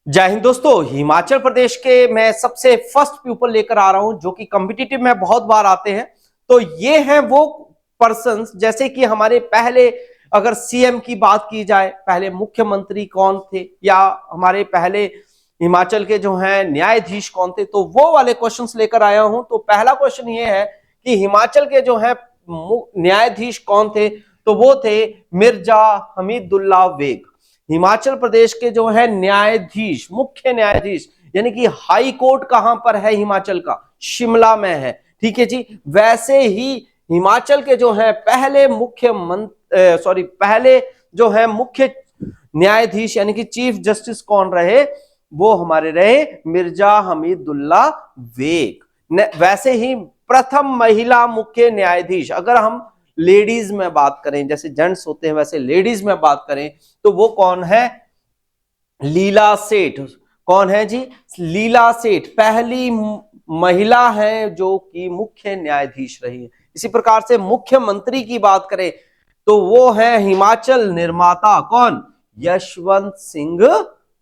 जय हिंद दोस्तों। हिमाचल प्रदेश के मैं सबसे फर्स्ट पीपल लेकर आ रहा हूं जो कि कॉम्पिटिटिव में बहुत बार आते हैं। तो ये हैं वो पर्संस, जैसे कि हमारे पहले अगर सीएम की बात की जाए, पहले मुख्यमंत्री कौन थे, या हमारे पहले हिमाचल के जो हैं न्यायाधीश कौन थे, तो वो वाले क्वेश्चंस लेकर आया हूं। तो पहला क्वेश्चन ये है कि हिमाचल के जो है न्यायाधीश कौन थे, तो वो थे मिर्जा हमीदुल्ला वेग। हिमाचल प्रदेश के जो है न्यायाधीश, मुख्य न्यायाधीश, यानी कि हाई कोर्ट कहां पर है हिमाचल का? शिमला में है। ठीक है जी। वैसे ही हिमाचल के जो है पहले पहले जो है मुख्य न्यायाधीश यानी कि चीफ जस्टिस कौन रहे? वो हमारे रहे मिर्जा हमीदुल्ला वेग। वैसे ही प्रथम महिला मुख्य न्यायाधीश, अगर हम लेडीज में बात करें, जैसे जेंट्स होते हैं वैसे लेडीज में बात करें, तो वो कौन है? लीला सेठ। कौन है जी? लीला सेठ पहली महिला है जो कि मुख्य न्यायाधीश रही है। इसी प्रकार से मुख्यमंत्री की बात करें तो वो है हिमाचल निर्माता। कौन? यशवंत सिंह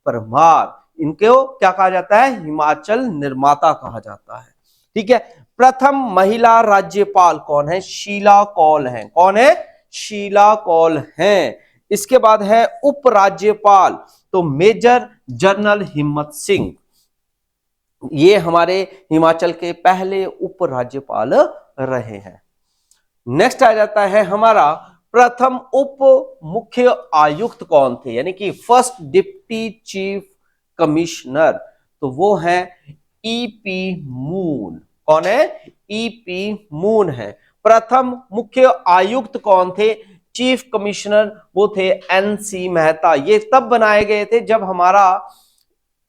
परमार। इनको क्या कहा जाता है? हिमाचल निर्माता कहा जाता है। ठीक है। प्रथम महिला राज्यपाल कौन है? शीला कौल है। कौन है? शीला कौल है। इसके बाद है उपराज्यपाल, तो मेजर जनरल हिम्मत सिंह। ये हमारे हिमाचल के पहले उपराज्यपाल रहे हैं। नेक्स्ट आ जाता है हमारा प्रथम उप मुख्य आयुक्त कौन थे, यानी कि फर्स्ट डिप्टी चीफ कमिश्नर, तो वो है ईपी मून। कौन है? ईपी मून है। प्रथम मुख्य आयुक्त कौन थे? चीफ कमिश्नर वो थे एनसी मेहता। ये तब बनाए गए थे जब हमारा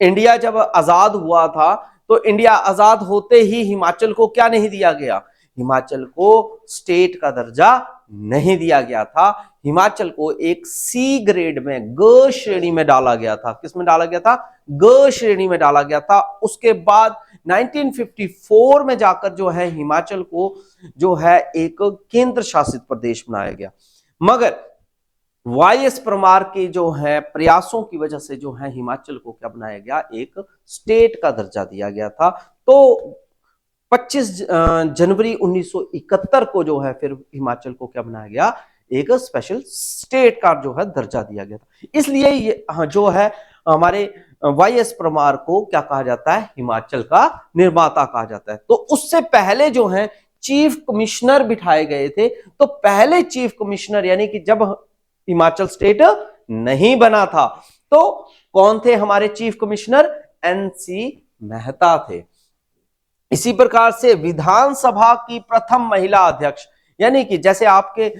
इंडिया जब आजाद हुआ था। तो इंडिया आजाद होते ही हिमाचल को क्या नहीं दिया गया? हिमाचल को स्टेट का दर्जा नहीं दिया गया था। हिमाचल को एक सी ग्रेड में, ग श्रेणी में डाला गया था। किस में डाला गया था? ग श्रेणी में डाला गया था। उसके बाद 1954 में जाकर जो है हिमाचल को जो है एक केंद्र शासित प्रदेश बनाया गया। मगर वाईएस परमार के जो है प्रयासों की वजह से जो है हिमाचल को क्या बनाया गया? एक स्टेट का दर्जा दिया गया था। तो 25 जनवरी 1971 को जो है फिर हिमाचल को क्या बनाया गया? एक स्पेशल स्टेट का जो है दर्जा दिया गया था। इसलिए ये जो है हमारे वाईएस परमार को क्या कहा जाता है? हिमाचल का निर्माता कहा जाता है। तो उससे पहले जो है चीफ कमिश्नर बिठाए गए थे। तो पहले चीफ कमिश्नर, यानी कि जब हिमाचल स्टेट नहीं बना था, तो कौन थे हमारे चीफ कमिश्नर? एनसी मेहता थे। इसी प्रकार से विधानसभा की प्रथम महिला अध्यक्ष, यानी कि जैसे आपके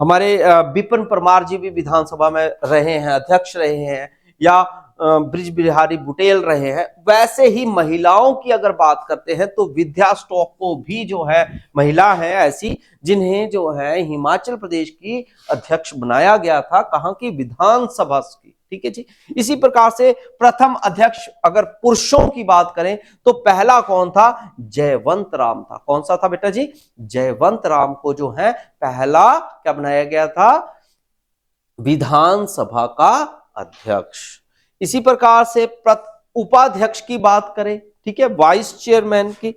हमारे विपिन परमार जी भी विधानसभा में रहे हैं, अध्यक्ष रहे हैं, या ब्रिज बिहारी बुटेल रहे हैं, वैसे ही महिलाओं की अगर बात करते हैं तो विद्या स्टॉक को भी जो है महिला है ऐसी जिन्हें जो है हिमाचल प्रदेश की अध्यक्ष बनाया गया था। कहां की? विधानसभा की। ठीक है जी। इसी प्रकार से प्रथम अध्यक्ष अगर पुरुषों की बात करें तो पहला कौन था? जयवंत राम था। कौन सा था बेटा जी? जयवंत राम को जो है पहला क्या बनाया गया था? विधानसभा का अध्यक्ष। इसी प्रकार से उपाध्यक्ष की बात करें, ठीक है, वाइस चेयरमैन की,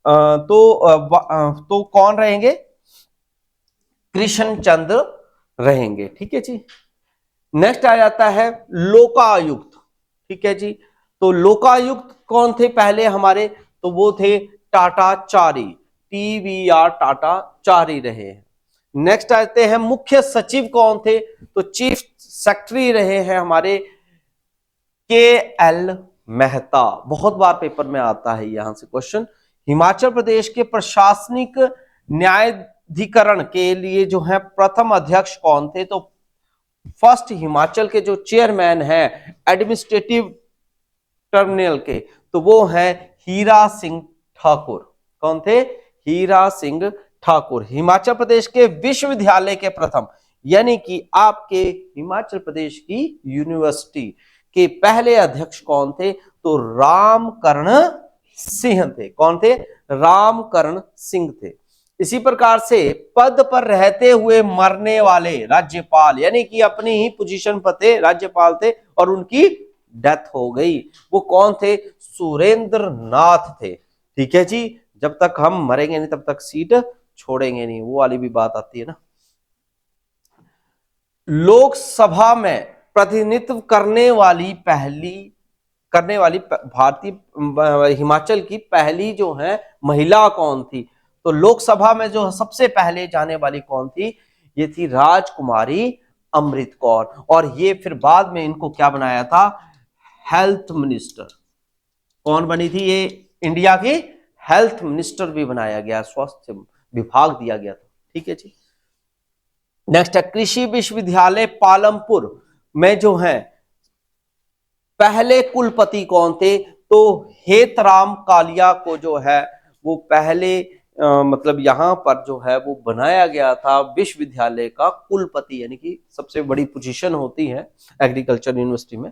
तो कौन रहेंगे? कृष्ण चंद्र रहेंगे। ठीक है जी। नेक्स्ट आ जाता है लोकायुक्त। ठीक है जी। तो लोकायुक्त कौन थे पहले हमारे? तो वो थे टाटाचारी, टीवीआर टाटाचारी रहे हैं। नेक्स्ट आते हैं मुख्य सचिव कौन थे? तो चीफ सेक्रेटरी रहे हैं हमारे के.एल. मेहता। बहुत बार पेपर में आता है यहां से क्वेश्चन। हिमाचल प्रदेश के प्रशासनिक न्यायाधिकरण के लिए जो है प्रथम अध्यक्ष कौन थे? तो फर्स्ट हिमाचल के जो चेयरमैन है एडमिनिस्ट्रेटिव ट्रिब्यूनल के, तो वो है हीरा सिंह ठाकुर। कौन थे? हीरा सिंह ठाकुर। हिमाचल प्रदेश के विश्वविद्यालय के प्रथम, यानी कि आपके हिमाचल प्रदेश की यूनिवर्सिटी के पहले अध्यक्ष कौन थे? तो रामकरण सिंह थे। कौन थे? रामकरण सिंह थे। इसी प्रकार से पद पर रहते हुए मरने वाले राज्यपाल, यानी कि अपनी ही पोजीशन पर थे, राज्यपाल थे और उनकी डेथ हो गई, वो कौन थे? सुरेंद्र नाथ थे। ठीक है जी, जब तक हम मरेंगे नहीं तब तक सीट छोड़ेंगे नहीं, वो वाली भी बात आती है ना। लोकसभा में प्रतिनिधित्व करने वाली भारतीय हिमाचल की पहली जो है महिला कौन थी? तो लोकसभा में जो सबसे पहले जाने वाली कौन थी? ये थी राजकुमारी अमृत कौर। और ये फिर बाद में इनको क्या बनाया था? Health minister. कौन बनी थी ये? इंडिया की हेल्थ मिनिस्टर भी बनाया गया, स्वास्थ्य विभाग दिया गया था। ठीक है जी। नेक्स्ट है कृषि विश्वविद्यालय पालमपुर में जो है पहले कुलपति कौन थे? तो हेतराम कालिया को जो है वो पहले मतलब यहां पर जो है वो बनाया गया था विश्वविद्यालय का कुलपति, यानी कि सबसे बड़ी पोजीशन होती है एग्रीकल्चर यूनिवर्सिटी में।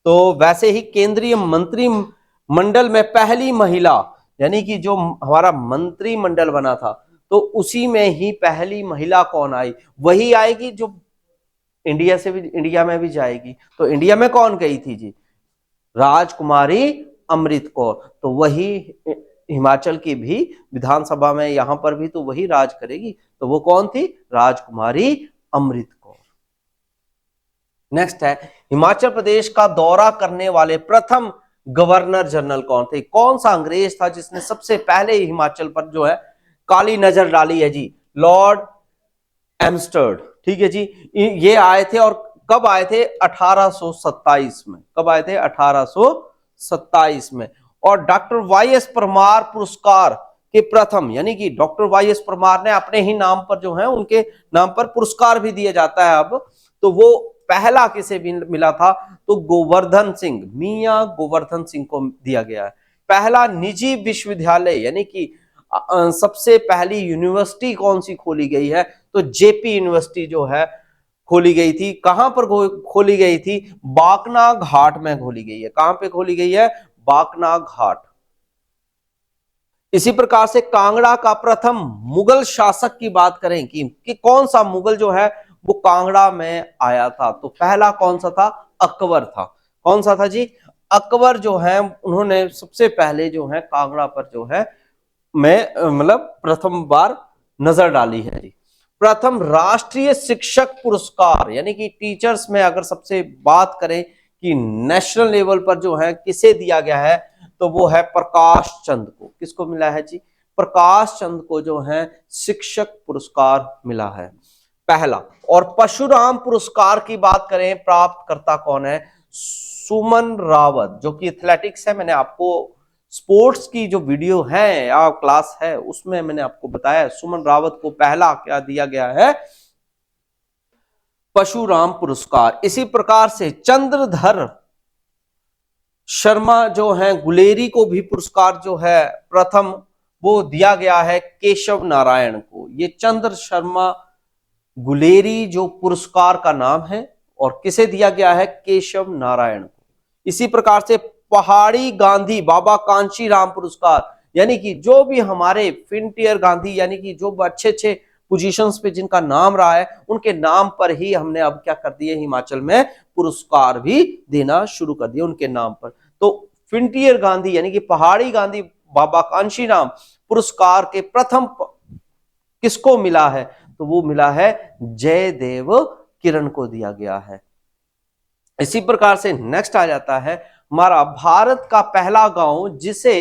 तो वैसे ही केंद्रीय मंत्रिमंडल में पहली महिला, यानी कि जो हमारा मंत्रिमंडल बना था तो उसी में ही पहली महिला कौन आई? वही आएगी जो इंडिया में भी जाएगी। तो इंडिया में कौन गई थी जी? राजकुमारी अमृत कौर। तो वही हिमाचल की भी विधानसभा में यहां पर भी तो वही राज करेगी। तो वो कौन थी? राजकुमारी अमृत कौर। नेक्स्ट है हिमाचल प्रदेश का दौरा करने वाले प्रथम गवर्नर जनरल कौन थे? कौन सा अंग्रेज था जिसने सबसे पहले हिमाचल पर जो है काली नजर डाली है जी? लॉर्ड एम्स्टर्ड। ठीक है जी, ये आए थे और कब आए थे? 1827 में। कब आए थे? 1827 में। और डॉक्टर वाई एस परमार पुरस्कार के प्रथम, यानी कि डॉक्टर वाई एस परमार ने अपने ही नाम पर जो है उनके नाम पर पुरस्कार भी दिया जाता है अब। तो वो पहला किसे भी मिला था? तो गोवर्धन सिंह, मियां गोवर्धन सिंह को दिया गया है। पहला निजी विश्वविद्यालय, यानी कि सबसे पहली यूनिवर्सिटी कौन सी खोली गई है? तो जेपी यूनिवर्सिटी जो है खोली गई थी। कहां पर खोली गई थी? बाकना घाट में खोली गई है। कहां पे खोली गई है? बाकना घाट। इसी प्रकार से कांगड़ा का प्रथम मुगल शासक की बात करें कि कौन सा मुगल जो है वो कांगड़ा में आया था? तो पहला कौन सा था? अकबर था। कौन सा था जी? अकबर जो है उन्होंने सबसे पहले जो है कांगड़ा पर जो है में मतलब प्रथम बार नजर डाली है जी। प्रथम राष्ट्रीय शिक्षक पुरस्कार, यानी कि टीचर्स में अगर सबसे बात करें कि नेशनल लेवल पर जो है किसे दिया गया है, तो वो है प्रकाश चंद को। किसको मिला है जी? प्रकाश चंद को जो है शिक्षक पुरस्कार मिला है पहला। और परशुराम पुरस्कार की बात करें, प्राप्त करता कौन है? सुमन रावत, जो कि एथलेटिक्स है। मैंने आपको स्पोर्ट्स की जो वीडियो है या क्लास है उसमें मैंने आपको बताया सुमन रावत को पहला क्या दिया गया है? परशुराम पुरस्कार। इसी प्रकार से चंद्रधर शर्मा जो है गुलेरी को भी पुरस्कार जो है प्रथम वो दिया गया है केशव नारायण को। ये चंद्र शर्मा गुलेरी जो पुरस्कार का नाम है और किसे दिया गया है? केशव नारायण को। इसी प्रकार से पहाड़ी गांधी बाबा कांची राम पुरस्कार, यानी कि जो भी हमारे फिनटियर गांधी, यानी कि जो अच्छे अच्छे पोजीशंस पे जिनका नाम रहा है उनके नाम पर ही हमने अब क्या कर दिए? हिमाचल में पुरस्कार भी देना शुरू कर दिए उनके नाम पर। तो फिनटियर गांधी यानी कि पहाड़ी गांधी बाबा कांशी राम पुरस्कार के प्रथम किसको मिला है? तो वो मिला है जयदेव किरण को दिया गया है। इसी प्रकार से नेक्स्ट आ जाता है हमारा भारत का पहला गांव जिसे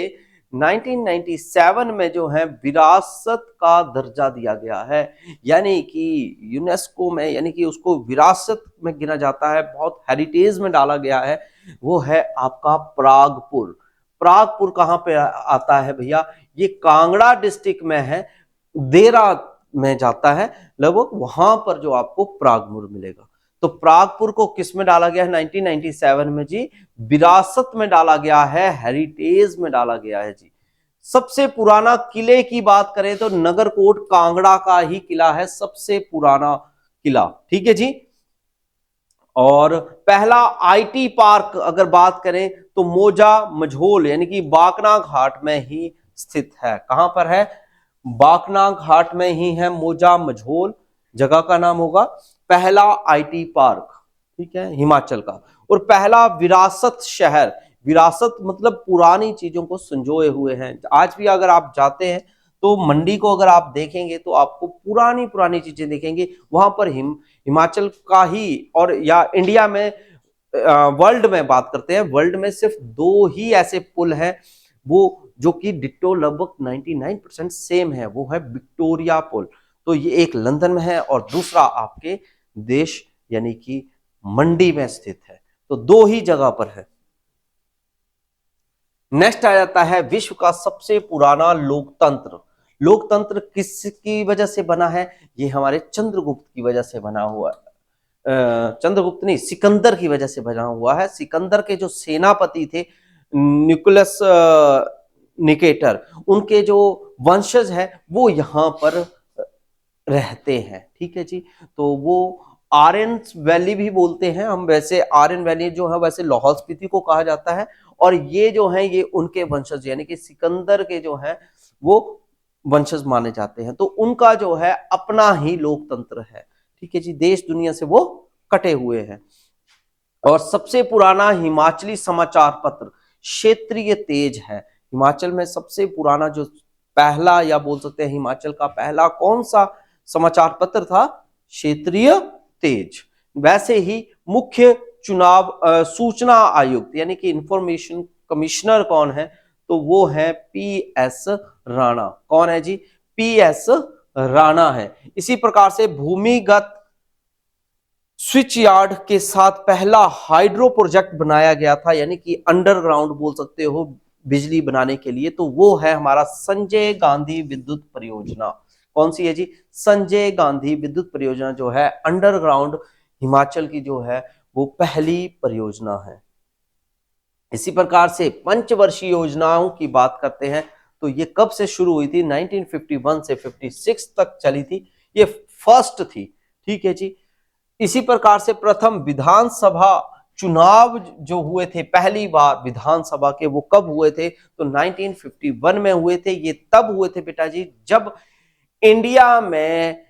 1997 में जो है विरासत का दर्जा दिया गया है, यानी कि यूनेस्को में, यानी कि उसको विरासत में गिना जाता है, बहुत हेरिटेज में डाला गया है। वो है आपका प्रागपुर। प्रागपुर कहां पे आता है भैया? ये कांगड़ा डिस्ट्रिक्ट में है, देरा में जाता है लगभग, वहां पर जो आपको प्रागपुर मिलेगा। तो प्रागपुर को किस में डाला गया है 1997 में जी? विरासत में डाला गया है, हेरिटेज में डाला गया है जी। सबसे पुराना किले की बात करें तो नगरकोट कांगड़ा का ही किला है सबसे पुराना किला। ठीक है जी। और पहला आईटी पार्क अगर बात करें तो मोजा मझोल यानी कि बाकना घाट में ही स्थित है। कहां पर है? बाकना घाट में ही है मोजा मझोल, जगह का नाम होगा। पहला आईटी पार्क, ठीक है, हिमाचल का। और पहला विरासत शहर, विरासत मतलब पुरानी चीजों को संजोए हुए हैं। आज भी अगर आप जाते हैं तो मंडी को अगर आप देखेंगे तो आपको पुरानी पुरानी चीजें देखेंगे। वहां पर हिमाचल का ही और या इंडिया में, वर्ल्ड में बात करते हैं, वर्ल्ड में सिर्फ 2 ही ऐसे पुल हैं वो जो कि डिट्टो लगभग 99% सेम है, वो है विक्टोरिया पुल। तो ये एक लंदन में है और दूसरा आपके देश यानी कि मंडी में स्थित है। तो 2 ही जगह पर है। नेक्स्ट आ जाता है विश्व का सबसे पुराना लोकतंत्र। लोकतंत्र किसकी वजह से बना है? ये हमारे चंद्रगुप्त की वजह से बना हुआ है। चंद्रगुप्त नहीं, सिकंदर की वजह से बना हुआ है। सिकंदर के जो सेनापति थे निकोलस निकेटर, उनके जो वंशज है वो यहाँ पर रहते हैं, ठीक है जी। तो वो आर्यन वैली भी बोलते हैं हम, वैसे आर्यन वैली जो है वैसे लाहौल स्पीति को कहा जाता है। और ये जो है ये उनके वंशज यानी कि सिकंदर के जो है वो वंशज माने जाते हैं। तो उनका जो है अपना ही लोकतंत्र है, ठीक है जी। देश दुनिया से वो कटे हुए हैं। और सबसे पुराना हिमाचली समाचार पत्र क्षेत्रीय तेज है। हिमाचल में सबसे पुराना जो पहला, या बोल सकते हैं हिमाचल का पहला कौन सा समाचार पत्र था? क्षेत्रीय तेज। वैसे ही मुख्य चुनाव सूचना आयुक्त यानी कि इंफॉर्मेशन कमिश्नर कौन है? तो वो है पीएस राणा। कौन है जी? पीएस राणा है। इसी प्रकार से भूमिगत स्विच यार्ड के साथ पहला हाइड्रो प्रोजेक्ट बनाया गया था, यानी कि अंडरग्राउंड बोल सकते हो बिजली बनाने के लिए। तो वो है हमारा संजय गांधी विद्युत परियोजना। कौन सी है जी? संजय गांधी विद्युत परियोजना जो है अंडरग्राउंड हिमाचल की जो है वो पहली परियोजना है। इसी प्रकार से पंचवर्षीय योजनाओं की बात करते हैं तो ये कब से शुरू हुई थी? 1951 से 56 तक चली थी, ये फर्स्ट थी, ठीक है जी। इसी प्रकार से प्रथम विधानसभा चुनाव जो हुए थे पहली बार विधानसभा के, वो कब हुए थे? तो 1951 में हुए थे। ये तब हुए थे बेटा जी जब इंडिया में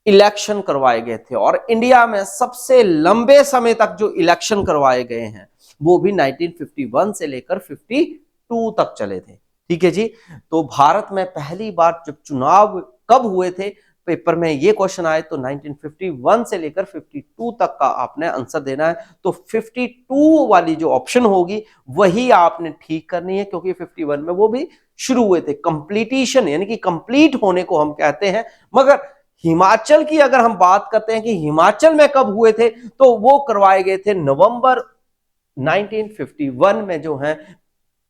इलेक्शन करवाए गए थे। और इंडिया में सबसे लंबे समय तक जो इलेक्शन करवाए गए हैं वो भी 1951 से लेकर 52 तक चले थे, ठीक है जी। तो भारत में पहली बार जब चुनाव कब हुए थे, पेपर में ये क्वेश्चन आए तो 1951 से लेकर 52 तक का आपने आंसर देना है। तो 52 वाली जो ऑप्शन होगी वही आपने ठीक करनी है, क्योंकि 51 में वो भी शुरू हुए थे। कंप्लीटिशन यानी कि कंप्लीट होने को हम कहते हैं। मगर हिमाचल की अगर हम बात करते हैं कि हिमाचल में कब हुए थे, तो वो करवाए गए थे नवंबर 1951 में जो है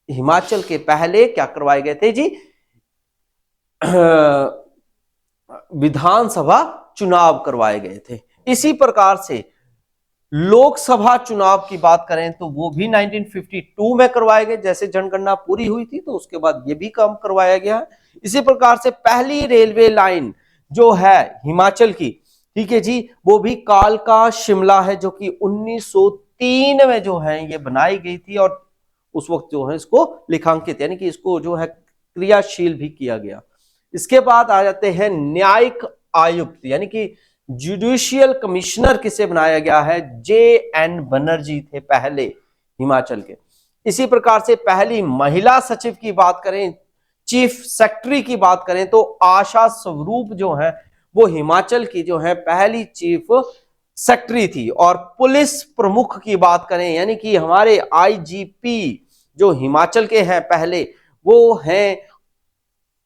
हिमाचल के पहले क्या करवाए गए थे जी? विधानसभा चुनाव करवाए गए थे। इसी प्रकार से लोकसभा चुनाव की बात करें तो वो भी 1952 में करवाए गए। जैसे जनगणना पूरी हुई थी तो उसके बाद ये भी काम करवाया गया है। इसी प्रकार से पहली रेलवे लाइन जो है हिमाचल की, ठीक है जी, वो भी कालका शिमला है, जो कि 1903 में जो है ये बनाई गई थी। और उस वक्त जो है इसको लिखांकित यानी कि इसको जो है क्रियाशील भी किया गया। इसके बाद आ जाते हैं न्यायिक आयुक्त यानी कि जुडिशियल कमिश्नर किसे बनाया गया है? जे.एन. बनर्जी थे पहले हिमाचल के। इसी प्रकार से पहली महिला सचिव की बात करें, चीफ सेक्रेटरी की बात करें तो आशा स्वरूप जो है वो हिमाचल की जो है पहली चीफ सेक्रेटरी थी। और पुलिस प्रमुख की बात करें यानी कि हमारे आईजीपी जो हिमाचल के हैं पहले, वो हैं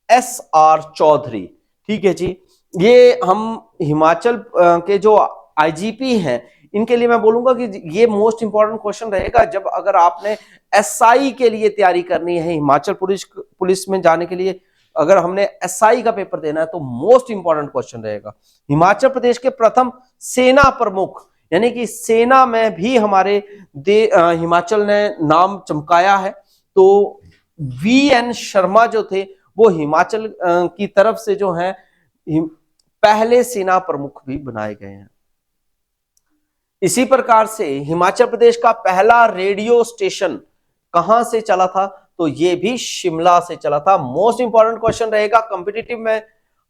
एस.आर. चौधरी, ठीक है जी। ये हम हिमाचल के जो आईजीपी हैं इनके लिए मैं बोलूंगा कि ये मोस्ट इंपॉर्टेंट क्वेश्चन रहेगा जब अगर आपने एसआई के लिए तैयारी करनी है, हिमाचल पुलिस में जाने के लिए अगर हमने एसआई का पेपर देना है तो मोस्ट इंपॉर्टेंट क्वेश्चन रहेगा। हिमाचल प्रदेश के प्रथम सेना प्रमुख यानी कि सेना में भी हमारे हिमाचल ने नाम चमकाया है। तो वी.एन. शर्मा जो थे वो हिमाचल की तरफ से जो है पहले सेना प्रमुख भी बनाए गए हैं। इसी प्रकार से हिमाचल प्रदेश का पहला रेडियो स्टेशन कहां से चला था? तो ये भी शिमला से चला था। मोस्ट इंपॉर्टेंट क्वेश्चन रहेगा कॉम्पिटिटिव में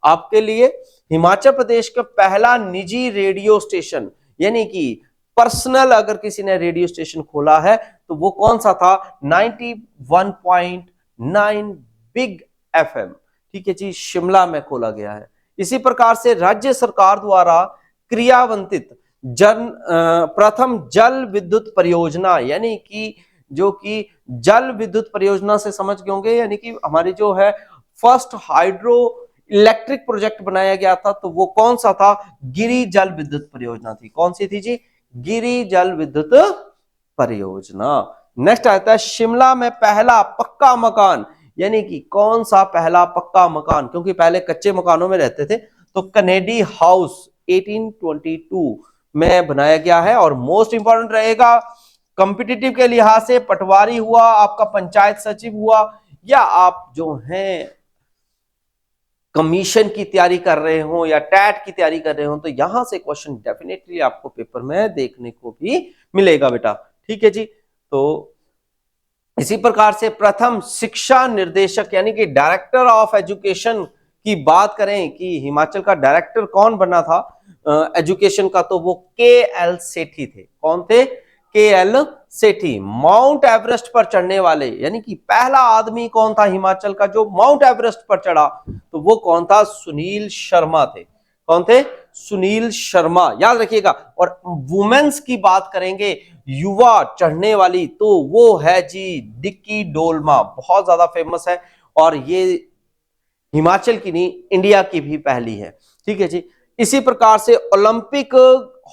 आपके लिए। हिमाचल प्रदेश का पहला निजी रेडियो स्टेशन यानी कि पर्सनल अगर किसी ने रेडियो स्टेशन खोला है तो वो कौन सा था? 91.9 बिग एफएम, ठीक है जी, शिमला में खोला गया है। इसी प्रकार से राज्य सरकार द्वारा क्रियान्वित प्रथम जल विद्युत परियोजना यानी कि जो कि जल विद्युत परियोजना से समझ गए होंगे, यानी कि हमारी जो है फर्स्ट हाइड्रो इलेक्ट्रिक प्रोजेक्ट बनाया गया था, तो वो कौन सा था? गिरि जल विद्युत परियोजना थी। कौन सी थी जी? गिरि जल विद्युत परियोजना। नेक्स्ट आता है शिमला में पहला पक्का मकान, यानी कि कौन सा पहला पक्का मकान, क्योंकि पहले कच्चे मकानों में रहते थे, तो कनेडी हाउस 1822 में बनाया गया है। और मोस्ट इंपॉर्टेंट रहेगा कॉम्पिटिटिव के लिहाज से, पटवारी हुआ, आपका पंचायत सचिव हुआ, या आप जो हैं कमीशन की तैयारी कर रहे हो या टैट की तैयारी कर रहे हो, तो यहां से क्वेश्चन डेफिनेटली आपको पेपर में देखने को भी मिलेगा बेटा, ठीक है जी। तो इसी प्रकार से प्रथम शिक्षा निर्देशक यानी कि डायरेक्टर ऑफ एजुकेशन की बात करें कि हिमाचल का डायरेक्टर कौन बना था एजुकेशन का, तो वो के.एल. सेठी थे। कौन थे? के.एल. सेठी। माउंट एवरेस्ट पर चढ़ने वाले यानी कि पहला आदमी कौन था हिमाचल का जो माउंट एवरेस्ट पर चढ़ा, तो वो कौन था? सुनील शर्मा थे। कौन थे? सुनील शर्मा, याद रखिएगा। और वुमेन्स की बात करेंगे युवा चढ़ने वाली, तो वो है जी डिक्की डोलमा, बहुत ज्यादा फेमस है, और ये हिमाचल की नहीं इंडिया की भी पहली है, ठीक है जी। इसी प्रकार से ओलंपिक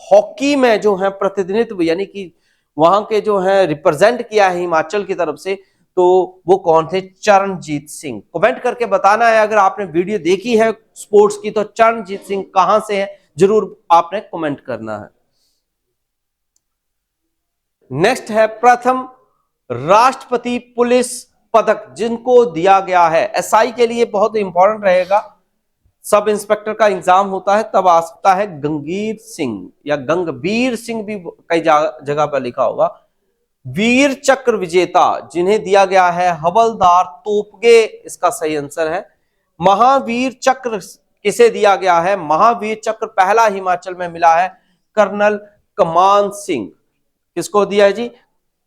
हॉकी में जो है प्रतिनिधित्व यानी कि वहां के जो है रिप्रेजेंट किया है हिमाचल की तरफ से, तो वो कौन थे? चरणजीत सिंह। कमेंट करके बताना है अगर आपने वीडियो देखी है स्पोर्ट्स की, तो चरणजीत सिंह कहां से है जरूर आपने कमेंट करना है। नेक्स्ट है प्रथम राष्ट्रपति पुलिस पदक जिनको दिया गया है। एसआई के लिए बहुत इंपॉर्टेंट रहेगा, सब इंस्पेक्टर का एग्जाम होता है तब आ सकता है। गंगीर सिंह या गंगबीर सिंह भी कई जगह पर लिखा होगा। वीर चक्र विजेता जिन्हें दिया गया है हवलदार तोपगे, इसका सही आंसर है। महावीर चक्र किसे दिया गया है? महावीर चक्र पहला हिमाचल में मिला है कर्नल कमान सिंह। किसको दिया है जी?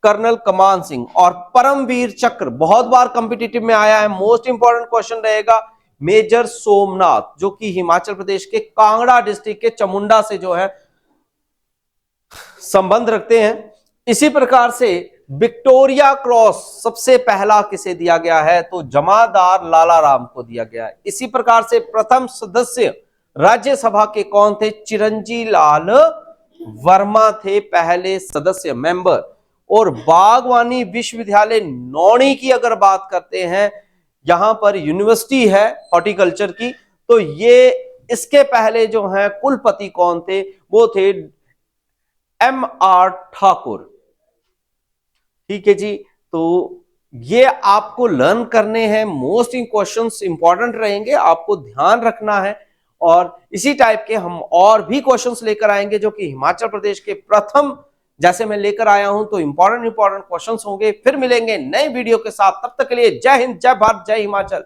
कर्नल कमान सिंह। और परमवीर चक्र बहुत बार कॉम्पिटिटिव में आया है, मोस्ट इंपॉर्टेंट क्वेश्चन रहेगा, मेजर सोमनाथ जो कि हिमाचल प्रदेश के कांगड़ा डिस्ट्रिक्ट के चमुंडा से जो है संबंध रखते हैं। इसी प्रकार से विक्टोरिया क्रॉस सबसे पहला किसे दिया गया है? तो जमादार लाला राम को दिया गया है। इसी प्रकार से प्रथम सदस्य राज्यसभा के कौन थे? चिरंजी लाल वर्मा थे पहले सदस्य मेंबर। और बागवानी विश्वविद्यालय नौणी की अगर बात करते हैं, यहां पर यूनिवर्सिटी है हॉर्टिकल्चर की, तो ये इसके पहले जो है कुलपति कौन थे? वो थे M.R. ठाकुर, ठीक है जी। तो ये आपको लर्न करने हैं, मोस्ट क्वेश्चंस इंपॉर्टेंट रहेंगे, आपको ध्यान रखना है। और इसी टाइप के हम और भी क्वेश्चंस लेकर आएंगे जो कि हिमाचल प्रदेश के प्रथम जैसे मैं लेकर आया हूं, तो इंपॉर्टेंट क्वेश्चंस होंगे। फिर मिलेंगे नए वीडियो के साथ, तब तक के लिए जय हिंद, जय भारत, जय हिमाचल।